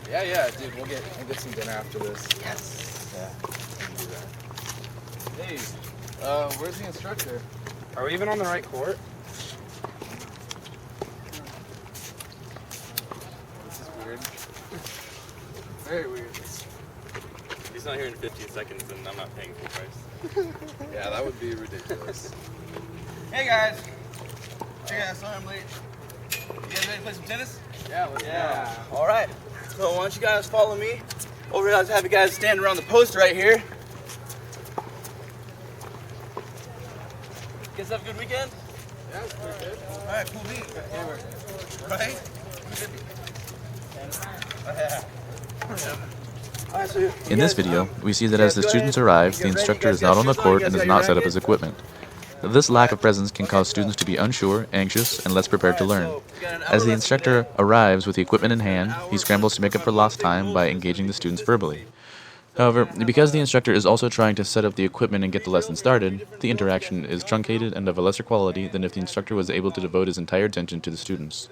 Yeah, dude. We'll get some dinner after this. Yes. Yeah. We can do that. Hey, where's the instructor? Are we even on the right court? This is weird. Very weird. If he's not here in 15 seconds, then I'm not paying full price. Yeah, that would be ridiculous. Hey guys. Hey guys, sorry I'm late. You guys ready to play some tennis? Yeah, let's go. All right. So why don't you guys follow me? Over here, I'll have you guys stand around the post right here. You guys have a good weekend? Yeah, it's pretty good. All right, cool beans. Right? All right, so In this video, we see that as the students arrive, the instructor is not on the court and does not set up his equipment. This lack of presence can cause students to be unsure, anxious, and less prepared to learn. As the instructor arrives with the equipment in hand, he scrambles to make up for lost time by engaging the students verbally. However, because the instructor is also trying to set up the equipment and get the lesson started, the interaction is truncated and of a lesser quality than if the instructor was able to devote his entire attention to the students.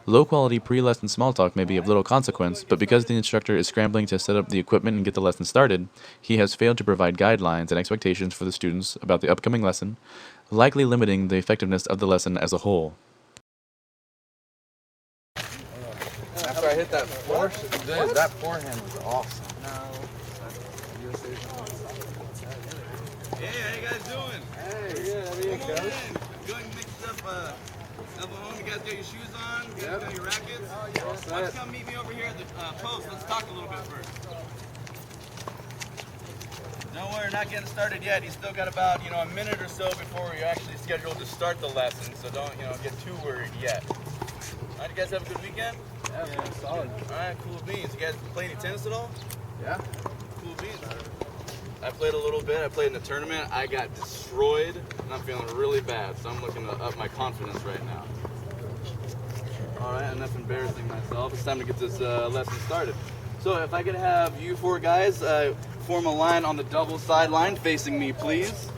Low-quality pre-lesson small talk may be of little consequence, but because the instructor is scrambling to set up the equipment and get the lesson started, he has failed to provide guidelines and expectations for the students about the upcoming lesson, likely limiting the effectiveness of the lesson as a whole. After I hit that that forehand was awesome. Hey, how you guys doing? Hey, yeah, how are you, Come on coach? in. Go ahead and mix up stuff at home. You guys got your shoes on? You guys got your rackets? Why don't you come meet me over here at the post? Let's talk a little bit first. Don't worry, not getting started yet. You still got about, a minute or so before you're actually scheduled to start the lesson, so don't, get too worried yet. All right, you guys have a good weekend? Yeah, man, solid. All right, cool beans. You guys play any tennis at all? Yeah. Cool beans. I played a little bit. I played in the tournament. I got destroyed, and I'm feeling really bad, so I'm looking to up my confidence right now. All right, enough embarrassing myself. It's time to get this lesson started. So if I could have you four guys form a line on the double sideline facing me, please.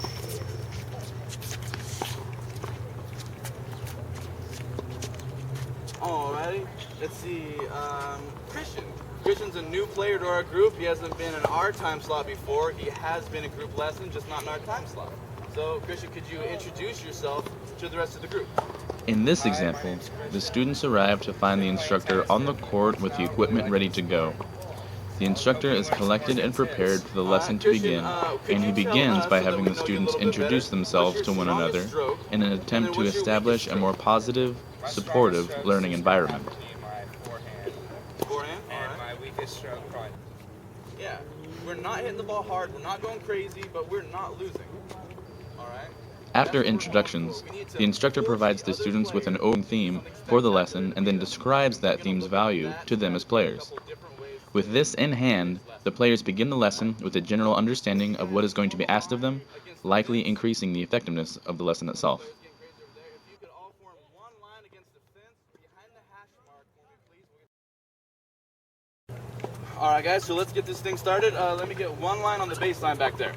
Alrighty, let's see, Christian. Christian's a new player to our group. He hasn't been in our time slot before. He has been in group lesson, just not in our time slot. So, Christian, could you introduce yourself to the rest of the group? In this example, the students arrive to find the instructor on the court with the equipment ready to go. The instructor is collected and prepared for the lesson to begin, and he begins by having the students introduce themselves to one another in an attempt to establish a more positive, supportive learning environment. Forehand? And my weakest stroke front. Yeah. We're not hitting the ball hard, we're not going crazy, but we're not losing. Alright? After introductions, the instructor provides the students with an open theme for the lesson and then describes that theme's value to them as players. With this in hand, the players begin the lesson with a general understanding of what is going to be asked of them, likely increasing the effectiveness of the lesson itself. Alright guys, so let's get this thing started. Let me get one line on the baseline back there.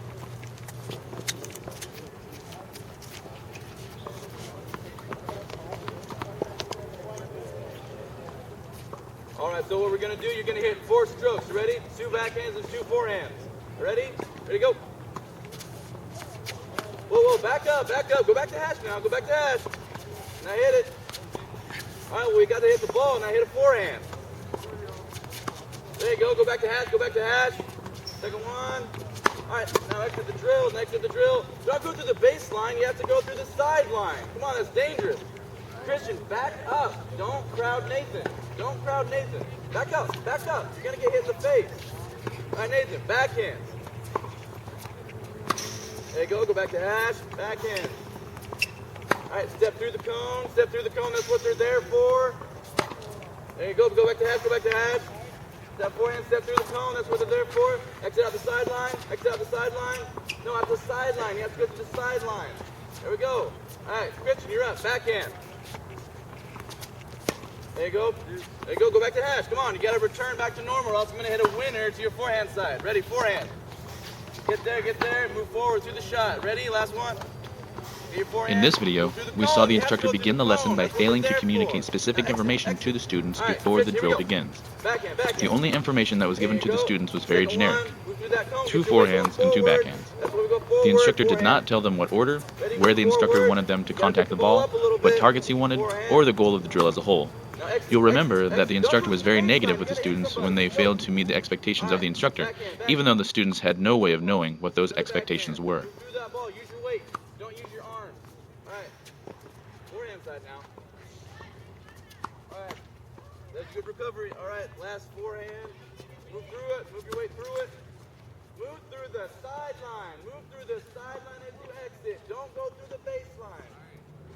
Alright, so what we're going to do, you're going to hit 4 strokes. Ready? 2 backhands and 2 forehands. Ready? Ready, go. Whoa, back up. Go back to hash now. Go back to hash. Now hit it. Alright, well, we got to hit the ball. Now hit a forehand. There you go. Go back to hash. Second one. Alright, now exit the drill. Don't go through the baseline. You have to go through the sideline. Come on, that's dangerous. Christian, back up. Don't crowd Nathan. Back up. You're going to get hit in the face. Alright, Nathan, backhand. There you go back to hash, backhand. Alright, step through the cone, that's what they're there for. There you go back to hash. Step forehand, step through the cone, that's what they're there for. Exit out the sideline. No, out the sideline, you have to go to the sideline. There we go. Alright, Christian, you're up, backhand. There you go, go back to hash. Come on, you gotta return back to normal or else I'm gonna hit a winner to your forehand side. Ready, forehand. Get there, move forward through the shot. Ready, last one. In this video, we saw the instructor begin the lesson by failing to communicate specific information to the students before the drill begins. The only information that was given to the students was very generic: 2 forehands and 2 backhands. The instructor did not tell them what order, where the instructor wanted them to contact the ball, what targets he wanted, or the goal of the drill as a whole. You'll remember that the instructor was very negative with the students when they failed to meet the expectations of the instructor, even though the students had no way of knowing what those expectations were. Use your weight. Don't use your arms. All right. Forehand side now. All right. That's good recovery. All right. Last forehand. Move through it. Move your way through it. Move through the sideline. Move through the sideline as you exit. Don't go through the baseline.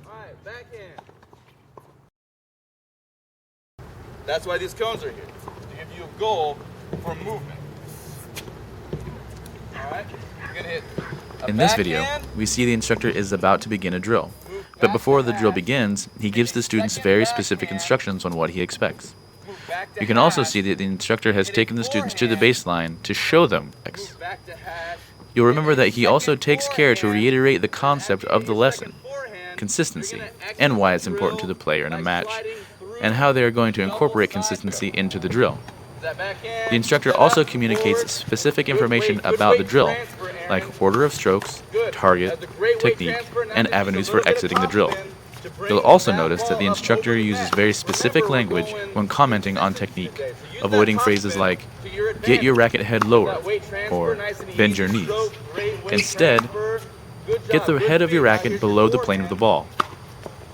All right. Backhand. That's why these cones are here, to give you a goal for movement. All right. You're gonna hit. In this video, we see the instructor is about to begin a drill. But before the drill begins, he gives the students very specific instructions on what he expects. You can also see that the instructor has taken the students to the baseline to show them X. You'll remember that he also takes care to reiterate the concept of the lesson, consistency, and why it's important to the player in a match, and how they are going to incorporate consistency into the drill. The instructor also communicates specific information about the drill, like order of strokes, target, technique, and avenues for exiting the drill. You'll also notice that the instructor uses very specific language when commenting on technique, avoiding phrases like, "Get your racket head lower," or "Bend your knees." Instead, "Get the head of your racket below the plane of the ball."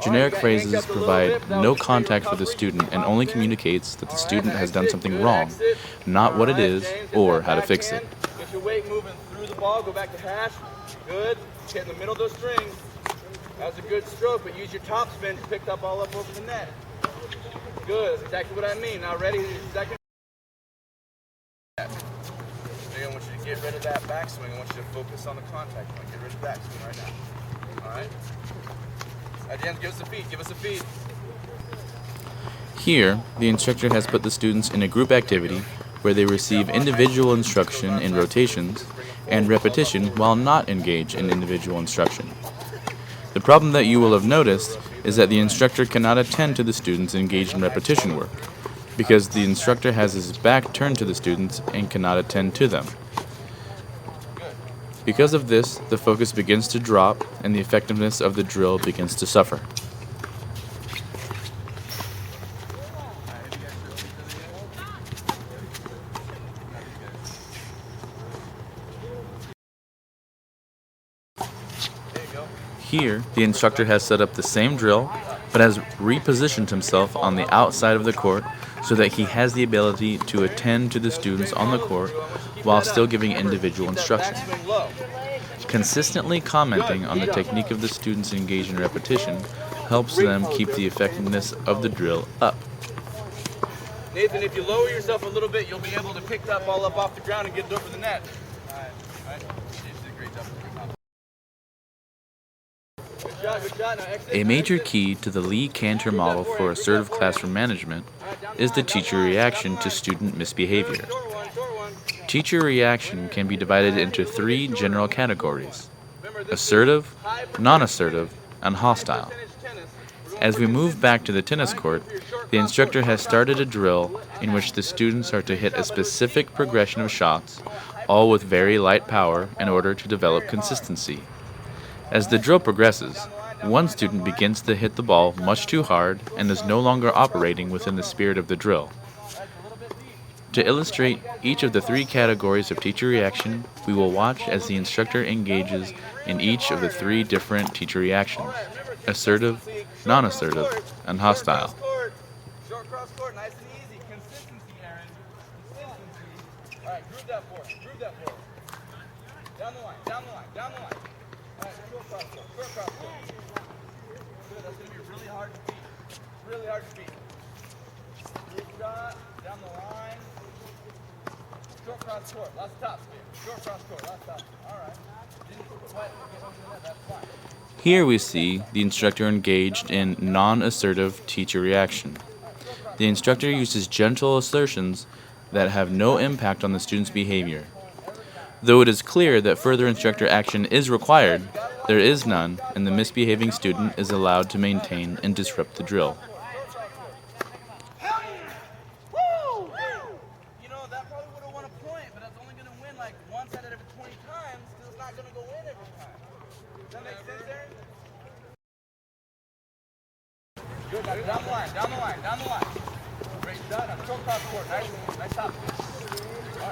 Generic phrases provide no contact for the student and only communicates that the student has done something wrong, not what it is or how to fix it. Get your weight moving through the ball. Go back to hash. Good. Get in the middle of those strings. That was a good stroke, but use your top spin to pick up all up over the net. Good. That's exactly what I mean. Now ready? Second. I want you to get rid of that backswing. I want you to focus on the contact point. Get rid of backswing right now. All right. Again, give us a feed. Give us a feed. Here, the instructor has put the students in a group activity where they receive individual instruction in rotations and repetition while not engaged in individual instruction. The problem that you will have noticed is that the instructor cannot attend to the students engaged in repetition work, because the instructor has his back turned to the students and cannot attend to them. Because of this, the focus begins to drop and the effectiveness of the drill begins to suffer. Here, the instructor has set up the same drill, but has repositioned himself on the outside of the court so that he has the ability to attend to the students on the court while still giving individual instruction. Consistently commenting on the technique of the students engaged in repetition helps them keep the effectiveness of the drill up. Nathan, if you lower yourself a little bit, you'll be able to pick that ball up off the ground and get it over the net. All right. You did a great job. Good shot. Now exit. A major key to the Canter model for assertive classroom management is the teacher reaction to student misbehavior. Teacher reaction can be divided into 3 general categories: assertive, non-assertive, and hostile. As we move back to the tennis court, the instructor has started a drill in which the students are to hit a specific progression of shots, all with very light power in order to develop consistency. As the drill progresses, one student begins to hit the ball much too hard and is no longer operating within the spirit of the drill. To illustrate each of the 3 categories of teacher reaction, we will watch as the instructor engages in each of the 3 different teacher reactions: assertive, non-assertive, and hostile. Short cross court, nice and easy. Consistency, Aaron. Consistency. All right, groove that forward. Down the line. All right, short cross court. Good, that's going to be really hard to beat. Good shot, down the line. Short cross court, lots of top spin. Short cross court, lots of top spin. All right. Didn't quite get over the net, that's fine. Here we see the instructor engaged in non-assertive teacher reaction. The instructor uses gentle assertions that have no impact on the student's behavior. Though it is clear that further instructor action is required, there is none, and the misbehaving student is allowed to maintain and disrupt the drill. You know, that probably would have won a point, but that's only going to win like once out of every 20 times, because it's not going to go in every time. Does that make sense, Aaron? Good, down the line, down the line, down the line. Great shot, now throw across the court. Nice top.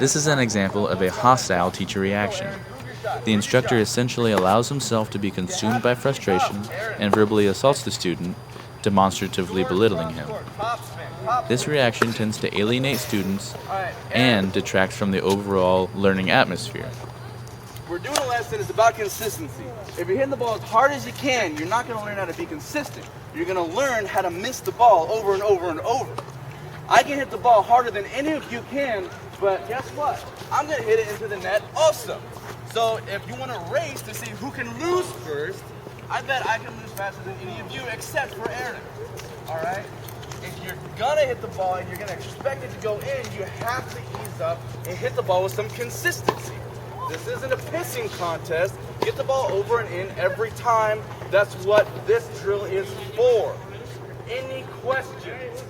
This is an example of a hostile teacher reaction. The instructor essentially allows himself to be consumed by frustration and verbally assaults the student, demonstratively belittling him. This reaction tends to alienate students and detracts from the overall learning atmosphere. We're doing a lesson, it's about consistency. If you're hitting the ball as hard as you can, you're not going to learn how to be consistent. You're going to learn how to miss the ball over and over and over. I can hit the ball harder than any of you can, but guess what? I'm going to hit it into the net also. So if you want to race to see who can lose first, I bet I can lose faster than any of you except for Aaron. All right? If you're going to hit the ball and you're going to expect it to go in, you have to ease up and hit the ball with some consistency. This isn't a pissing contest. Get the ball over and in every time. That's what this drill is for. Any questions?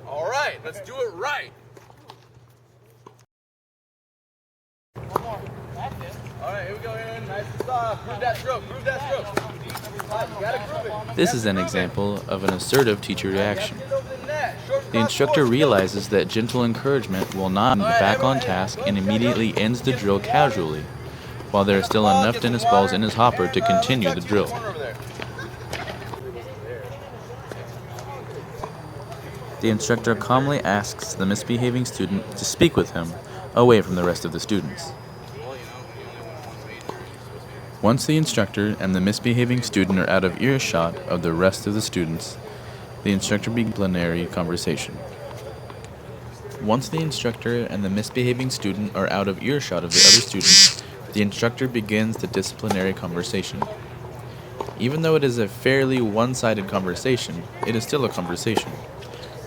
All right, let's do it right. One more. That's it. All right, here we go, Aaron. Nice and soft. Groove that stroke. Groove that stroke. You gotta groove it. This is an example of an assertive teacher reaction. The instructor realizes that gentle encouragement will not get back on task and immediately ends the drill casually, while there is still enough tennis balls in his hopper to continue the drill. The instructor calmly asks the misbehaving student to speak with him away from the rest of the students. Once the instructor and the misbehaving student are out of earshot of the rest of the students, the instructor begins disciplinary conversation. Once the instructor and the misbehaving student are out of earshot of the other students, the instructor begins the disciplinary conversation. Even though it is a fairly one-sided conversation, it is still a conversation.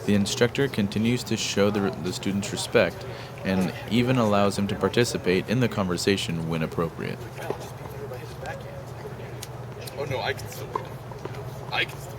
The instructor continues to show the student's respect and even allows him to participate in the conversation when appropriate. Oh no, I can still do it. I can still